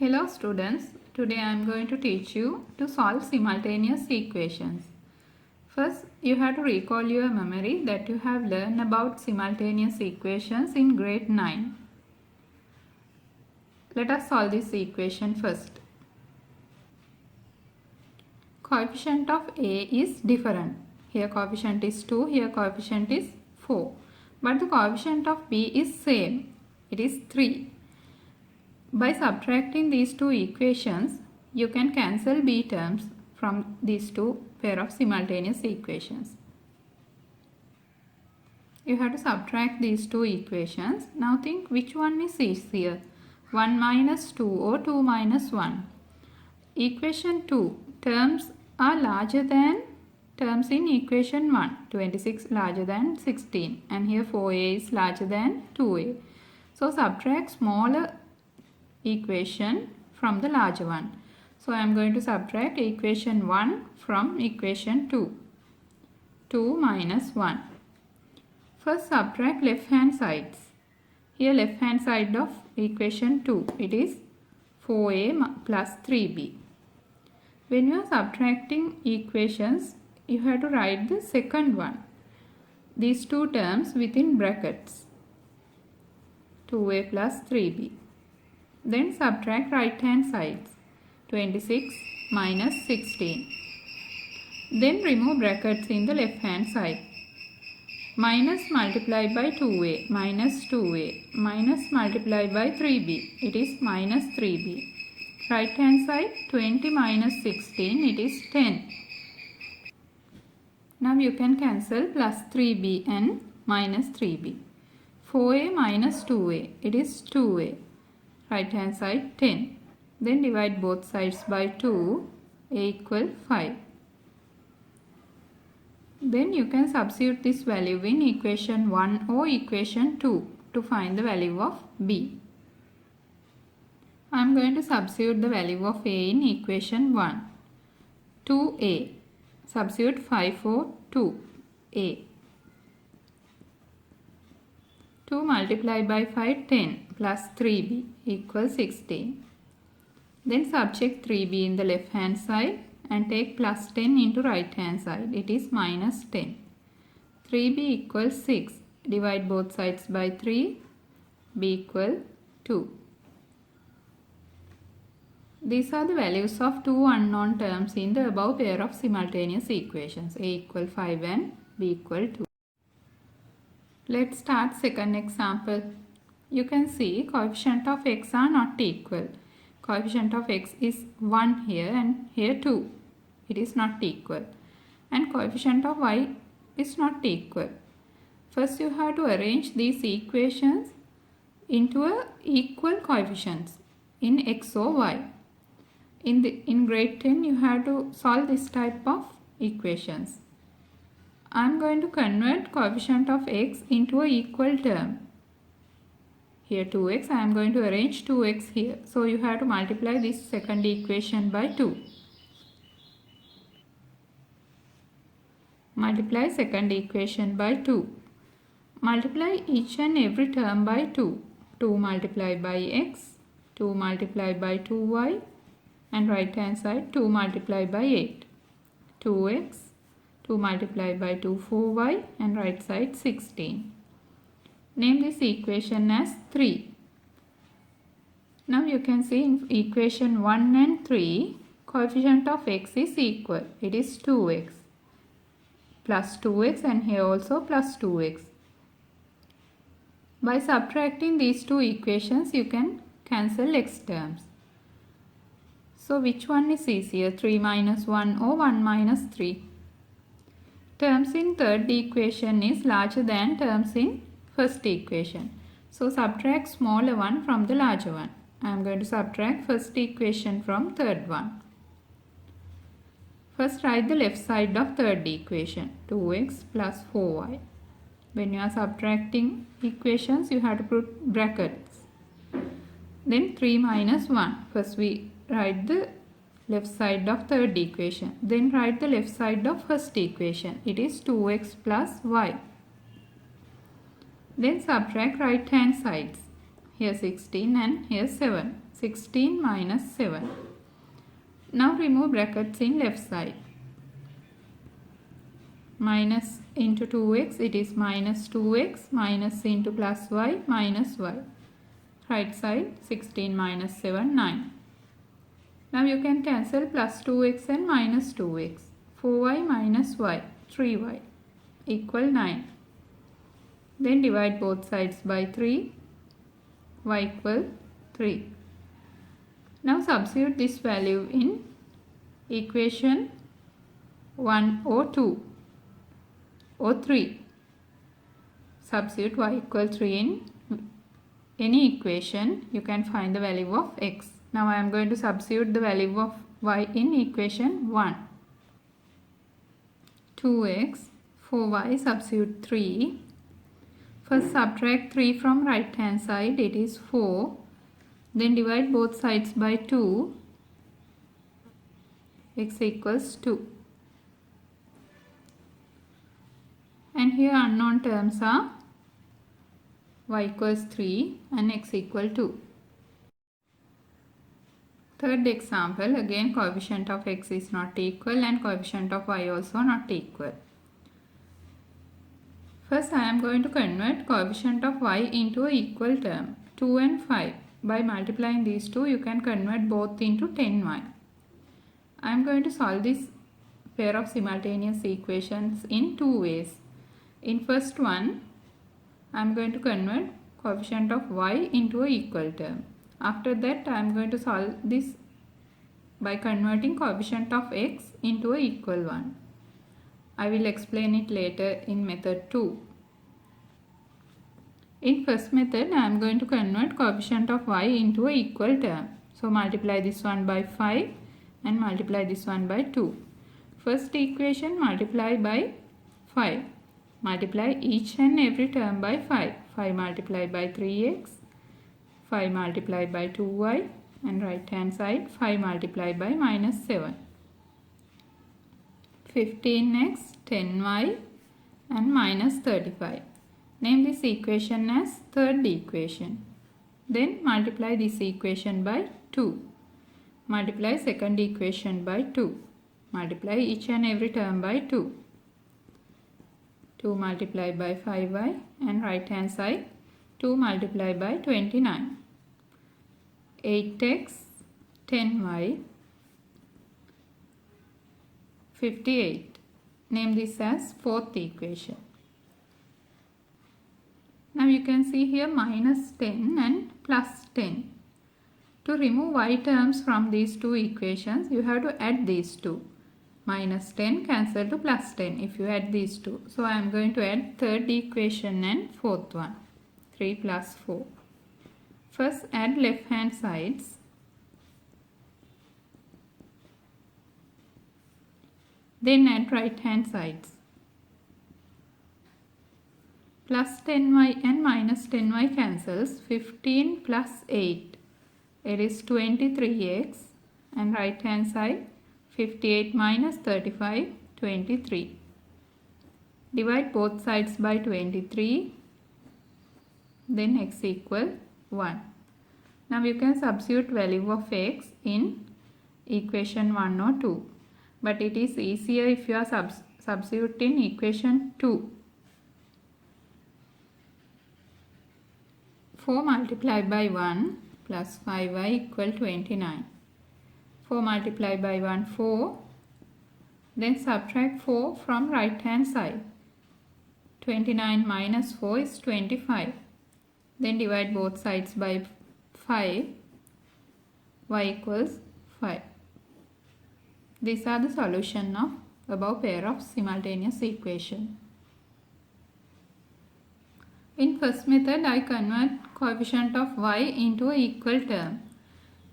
Hello students, today I am going to teach you to solve simultaneous equations. First, you have to recall your memory that you have learned about simultaneous equations in grade 9. Let us solve this equation first. Coefficient of A is different. Here coefficient is 2, here coefficient is 4. But the coefficient of B is same. It is 3. By subtracting these two equations, you can cancel B terms from these two pair of simultaneous equations. You have to subtract these two equations. Now think which one is easier, 1 minus 2 or 2 minus 1. Equation 2 terms are larger than terms in equation 1. 26 larger than 16 and here 4a is larger than 2a. So subtract smaller equation from the larger one. So I am going to subtract equation 1 from equation 2. 2 minus 1. First subtract left hand sides. Here left hand side of equation 2, it is 4a plus 3b. When you are subtracting equations, you have to write the second one. These two terms within brackets. 2a plus 3b. Then subtract right hand sides, 26 minus 16. Then remove brackets in the left hand side. Minus multiplied by 2a, minus 2a, minus multiplied by 3b, it is minus 3b. Right hand side, 20 minus 16, it is 10. Now you can cancel plus 3b and minus 3b. 4a minus 2a, it is 2a. Right hand side 10. Then divide both sides by 2, a equal 5. Then you can substitute this value in equation 1 or equation 2 to find the value of b. I am going to substitute the value of a in equation 1. 2a. Substitute 5 for 2a. 2 multiplied by 5, 10 plus 3b equals 16. Then subtract 3b in the left hand side and take plus 10 into right hand side. It is minus 10. 3b equals 6. Divide both sides by 3. b equal 2. These are the values of two unknown terms in the above pair of simultaneous equations. A equal 5 and b equal 2. Let's start second example. You can see coefficient of x are not equal. Coefficient of x is 1 here and here 2. It is not equal. And coefficient of y is not equal. First you have to arrange these equations into a equal coefficients in x or y. In grade 10 you have to solve this type of equations. I am going to convert coefficient of x into a equal term. Here 2x, I am going to arrange 2x here. So you have to multiply this second equation by 2. Multiply second equation by 2. Multiply each and every term by 2. 2 multiplied by x, 2 multiplied by 2y, and right hand side 2 multiplied by 8. 2x, 2 multiplied by 2 4y, and right side 16. Name this equation as 3. Now you can see in equation 1 and 3, coefficient of x is equal. It is 2x plus 2x and here also plus 2x. By subtracting these two equations, you can cancel x terms. So which one is easier, 3 minus 1 or 1 minus 3? Terms in third equation is larger than terms in first equation. So subtract smaller one from the larger one. I am going to subtract first equation from third one. First write the left side of third equation, 2x plus 4y. When you are subtracting equations, you have to put brackets. Then 3 minus 1. First we write the left side of third equation. Then write the left side of first equation. It is 2x plus y. Then subtract right hand sides. Here 16 and here 7. 16 minus 7. Now remove brackets in left side. Minus into 2x, it is minus 2x, minus into plus y, minus y. Right side, 16 minus 7, 9. Now you can cancel plus 2x and minus 2x. 4y minus y, 3y, equal 9. Then divide both sides by 3, y equal 3. Now substitute this value in equation 1 or 2 or 3. Substitute y equal 3 in any equation. You can find the value of x. Now I am going to substitute the value of y in equation 1. 2x, 4y, substitute 3. First subtract 3 from right hand side, it is 4. Then divide both sides by 2. X equals 2. And here unknown terms are y equals 3 and x equal 2. Third example, again coefficient of x is not equal and coefficient of y also not equal. First I am going to convert coefficient of y into an equal term, 2 and 5. By multiplying these two, you can convert both into 10y. I am going to solve this pair of simultaneous equations in two ways. In first one, I am going to convert coefficient of y into an equal term. After that, I am going to solve this by converting coefficient of x into an equal one. I will explain it later in method 2. In first method, I am going to convert coefficient of y into an equal term. So multiply this one by 5 and multiply this one by 2. First equation multiply by 5. Multiply each and every term by 5. 5 multiplied by 3x. 5 multiplied by 2y, and right hand side 5 multiplied by minus 7. 15x, 10y and minus 35. Name this equation as third equation. Then multiply this equation by 2. Multiply second equation by 2. Multiply each and every term by 2. 2 multiplied by 5y and right hand side 2 multiplied by 29. 8x, 10y, 58. Name this as fourth equation. Now you can see here minus 10 and plus 10. To remove y terms from these two equations, you have to add these two. Minus 10 cancel to plus 10 if you add these two. So I am going to add third equation and fourth one. 3 plus 4. First add left hand sides. Then add right hand sides. Plus 10y and minus 10y cancels. 15 plus 8. It is 23x. And right hand side 58 minus 35, 23. Divide both sides by 23. Then x equal 1. Now you can substitute value of x in equation 1 or 2. But it is easier if you are substituting equation 2. 4 multiplied by 1 plus 5y equal 29. 4 multiplied by 1, 4. Then subtract 4 from right hand side. 29 minus 4 is 25. Then divide both sides by 5. Y equals 5. These are the solution of above pair of simultaneous equation. In first method, I convert coefficient of y into an equal term.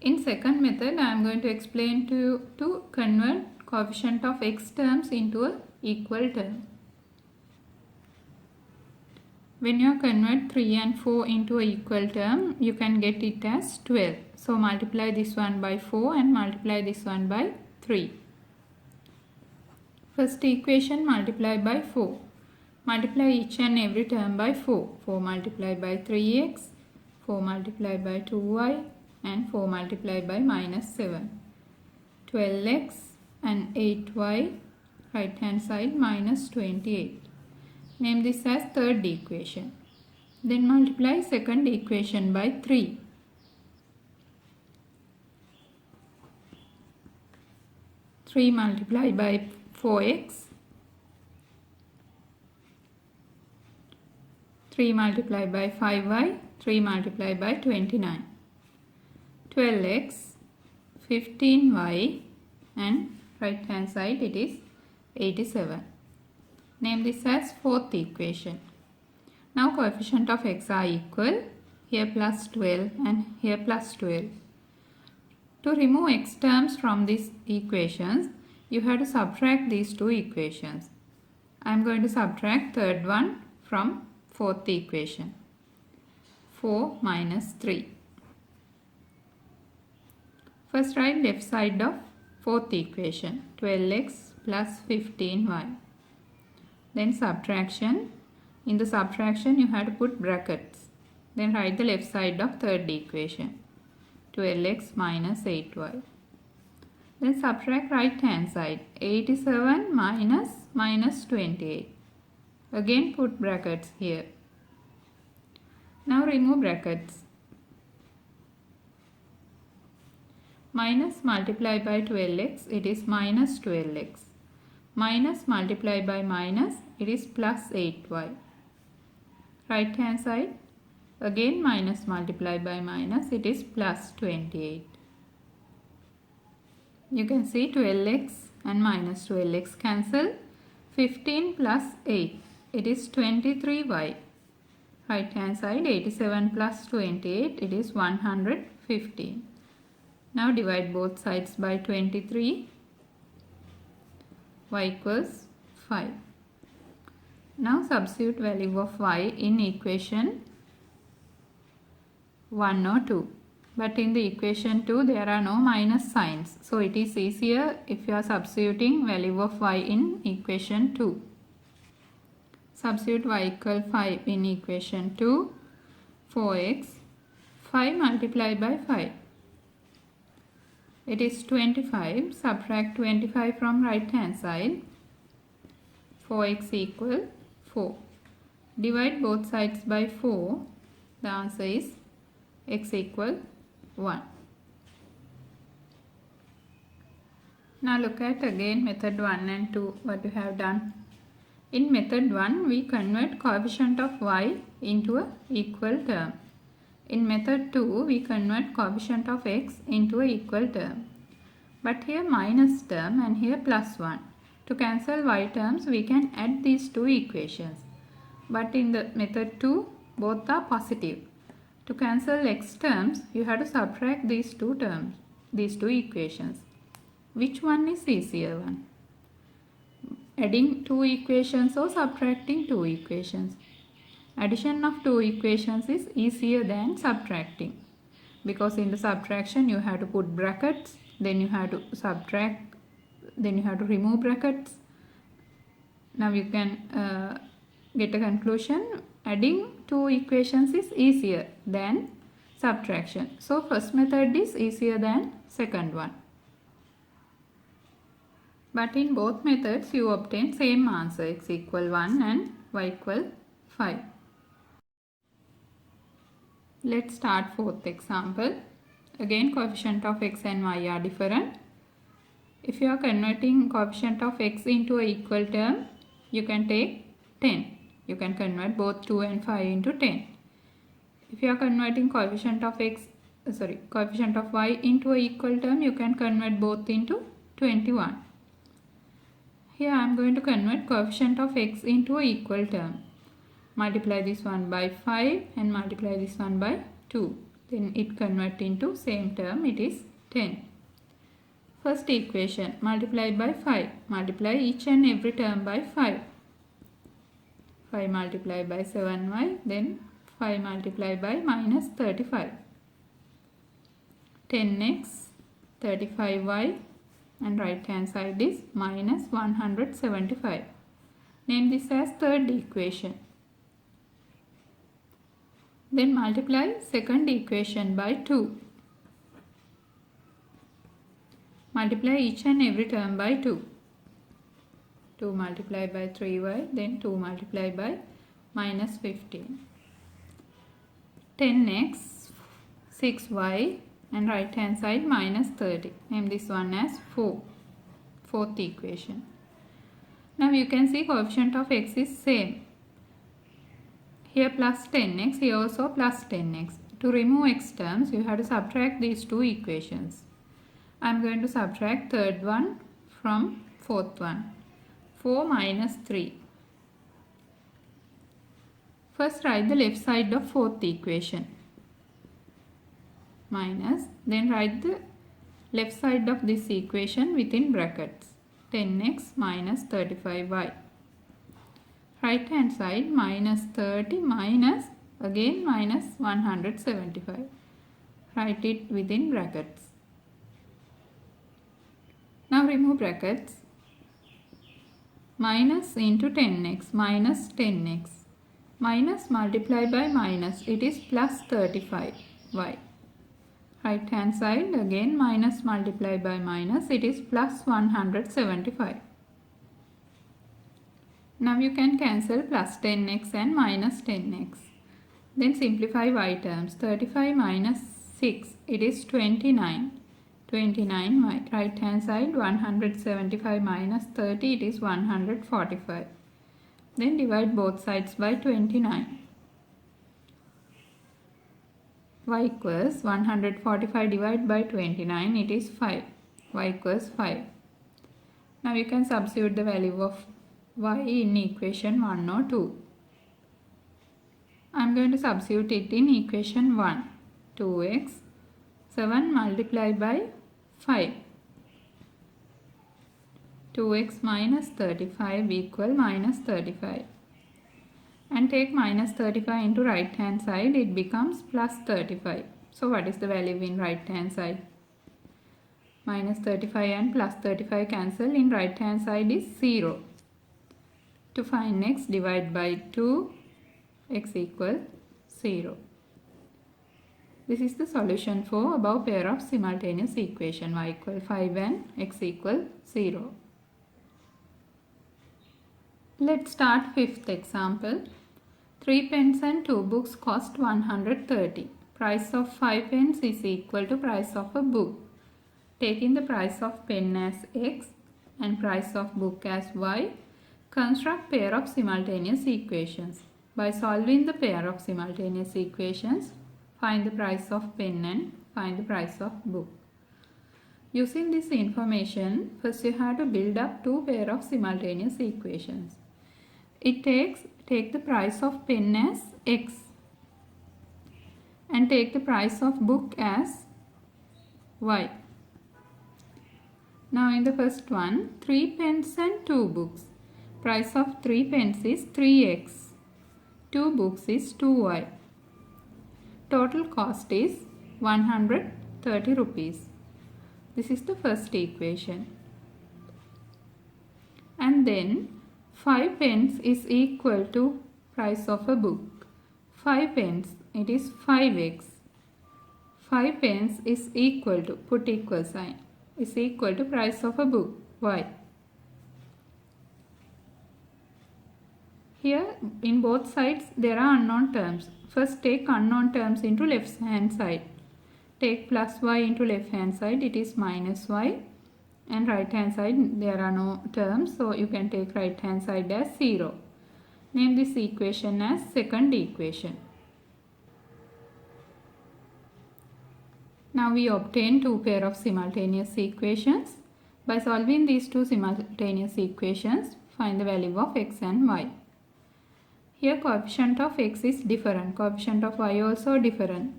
In second method, I am going to explain to you to convert coefficient of x terms into an equal term. When you convert 3 and 4 into an equal term, you can get it as 12. So multiply this one by 4 and multiply this one by 3. First equation multiply by 4. Multiply each and every term by 4. 4 multiplied by 3x, 4 multiplied by 2y and 4 multiplied by minus 7. 12x and 8y, right hand side minus 28. Name this as third equation. Then multiply second equation by 3. 3 multiplied by 4x. 3 multiplied by 5y. 3 multiplied by 29. 12x, 15y, and right hand side it is 87. Name this as fourth equation. Now coefficient of x are equal. Here plus 12 and here plus 12. To remove x terms from these equations, you have to subtract these two equations. I am going to subtract third one from fourth equation. 4 minus 3. First write left side of fourth equation. 12x plus 15y. Then subtraction. In the subtraction you have to put brackets. Then write the left side of third equation. 12x minus 8y. Then subtract right hand side. 87 minus 28. Again put brackets here. Now remove brackets. Minus multiplied by 12x, it is minus 12x. Minus multiplied by minus, it is plus 8y. Right hand side, again minus multiplied by minus, it is plus 28. You can see 12x and minus 12x cancel. 15 plus 8, it is 23y. Right hand side, 87 plus 28, it is 115. Now divide both sides by 23. Y equals 5. Now substitute value of y in equation 1 or 2. But in the equation 2 there are no minus signs. So it is easier if you are substituting value of y in equation 2. Substitute y equal 5 in equation 2. 4x. 5 multiplied by 5. It is 25. Subtract 25 from right hand side. 4x equal 4. Divide both sides by 4. The answer is x equal 1. Now look at again method 1 and 2 what you have done. In method 1 we convert coefficient of y into a equal term. In method 2 we convert coefficient of x into a equal term. But here minus term and here plus 1. To cancel y terms we can add these two equations. But in the method 2 both are positive. To cancel x terms you have to subtract these two terms, these two equations. Which one is easier one? Adding two equations or subtracting two equations? Addition of two equations is easier than subtracting. Because in the subtraction you have to put brackets, then you have to subtract, then you have to remove brackets. Now you can get a conclusion. Adding two equations is easier than subtraction. So first method is easier than second one. But in both methods you obtain same answer, x equal 1 and y equal 5. Let's start fourth example. Again coefficient of x and y are different. If you are converting coefficient of x into an equal term, you can take 10. You can convert both 2 and 5 into 10. If you are converting coefficient of y into an equal term, you can convert both into 21. Here I am going to convert coefficient of x into an equal term. Multiply this one by 5 and multiply this one by 2. Then it converts into same term, it is 10. First equation, multiply by 5. Multiply each and every term by 5. 5 multiplied by 7y, then 5 multiplied by minus 35. 10x, 35y, and right hand side is minus 175. Name this as third equation. Then multiply second equation by 2. multiply each and every term by 2. 2 multiplied by 3y, then 2 multiplied by minus 15. 10x, 6y, and right hand side minus 30. Name this one as 4. Fourth equation. Now you can see coefficient of x is same. Here plus 10x, here also plus 10x. To remove x terms, you have to subtract these two equations. I am going to subtract third one from fourth one. 4 minus 3. First write the left side of fourth equation. Minus, then write the left side of this equation within brackets. 10x minus 35y. Right hand side minus 30 minus again minus 175. Write it within brackets. Now remove brackets. Minus into 10x minus 10x. Minus multiplied by minus, it is plus 35y. Right hand side again minus multiplied by minus, it is plus 175. Now you can cancel plus 10x and minus 10x. Then simplify y terms. 35 minus 6, it is 29. 29y. Right hand side 175 minus 30, it is 145. Then divide both sides by 29. Y equals 145 divided by 29, it is 5. Y equals 5. Now you can substitute the value of y in equation 1 or 2. I am going to substitute it in equation 1. 2x 7 multiplied by 5. 2x minus 35 equal minus 35. And take minus 35 into right hand side, it becomes plus 35. So what is the value in right hand side? Minus 35 and plus 35 cancel. In right hand side is 0. To find x, divide by 2, x equal 0. This is the solution for above pair of simultaneous equation, y equal 5 and x equal 0. Let's start fifth example. 3 pens and 2 books cost 130. Price of 5 pens is equal to price of a book. Taking the price of pen as x and price of book as y, construct pair of simultaneous equations. By solving the pair of simultaneous equations, find the price of pen and find the price of book. Using this information, first you have to build up two pair of simultaneous equations. Take the price of pen as x and take the price of book as y. Now in the first one, 3 pens and 2 books. Price of 3 pens is 3x. 2 books is 2y. Total cost is 130 rupees. This is the first equation. And then 5 pens is equal to price of a book. 5 pens, it is 5x. 5 pens is equal to, put equal sign, is equal to price of a book, y. Here in both sides there are unknown terms. First take unknown terms into left hand side. Take plus y into left hand side, it is minus y. And right hand side there are no terms, so you can take right hand side as 0. Name this equation as second equation. Now we obtain two pair of simultaneous equations. By solving these two simultaneous equations, find the value of x and y. Here coefficient of x is different, coefficient of y also different.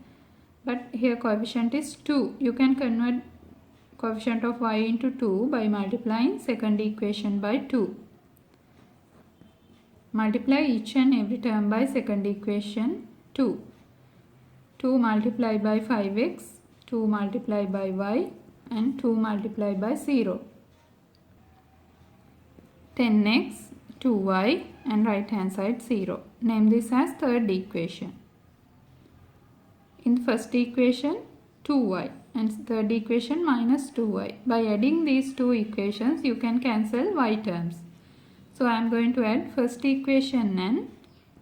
But here coefficient is 2. You can convert coefficient of y into 2 by multiplying second equation by 2. Multiply each and every term by second equation 2. 2 multiplied by 5x, 2 multiplied by y and 2 multiplied by 0. 10x, 2y and right hand side 0. Name this as third equation. In the first equation 2y and third equation minus 2y. By adding these two equations, you can cancel y terms. So I am going to add first equation and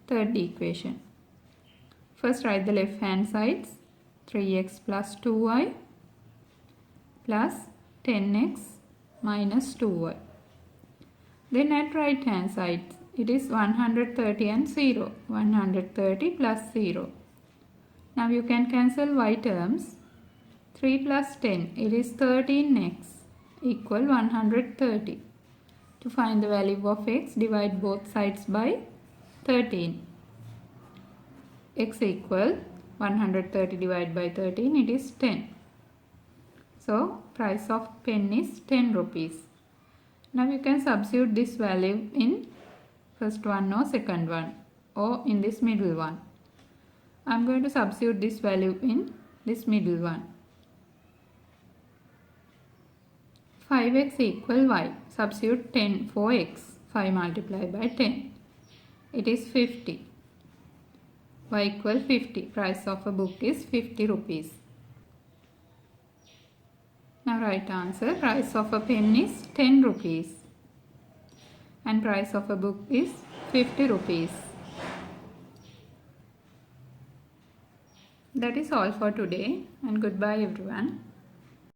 third equation. First write the left hand sides. 3x plus 2y plus 10x minus 2y. Then at right hand side, it is 130 and 0. 130 plus 0. Now you can cancel y terms. 3 plus 10, it is 13x equal 130. To find the value of x, divide both sides by 13. X equal 130 divided by 13, it is 10. So price of pen is 10 rupees. Now you can substitute this value in first one or second one or in this middle one. I am going to substitute this value in this middle one. 5x equal y. Substitute 10 for x. 5 multiplied by 10. It is 50. Y equal 50. Price of a book is 50 rupees. Now right answer. Price of a pen is 10 rupees. And price of a book is 50 rupees. That is all for today, and goodbye everyone.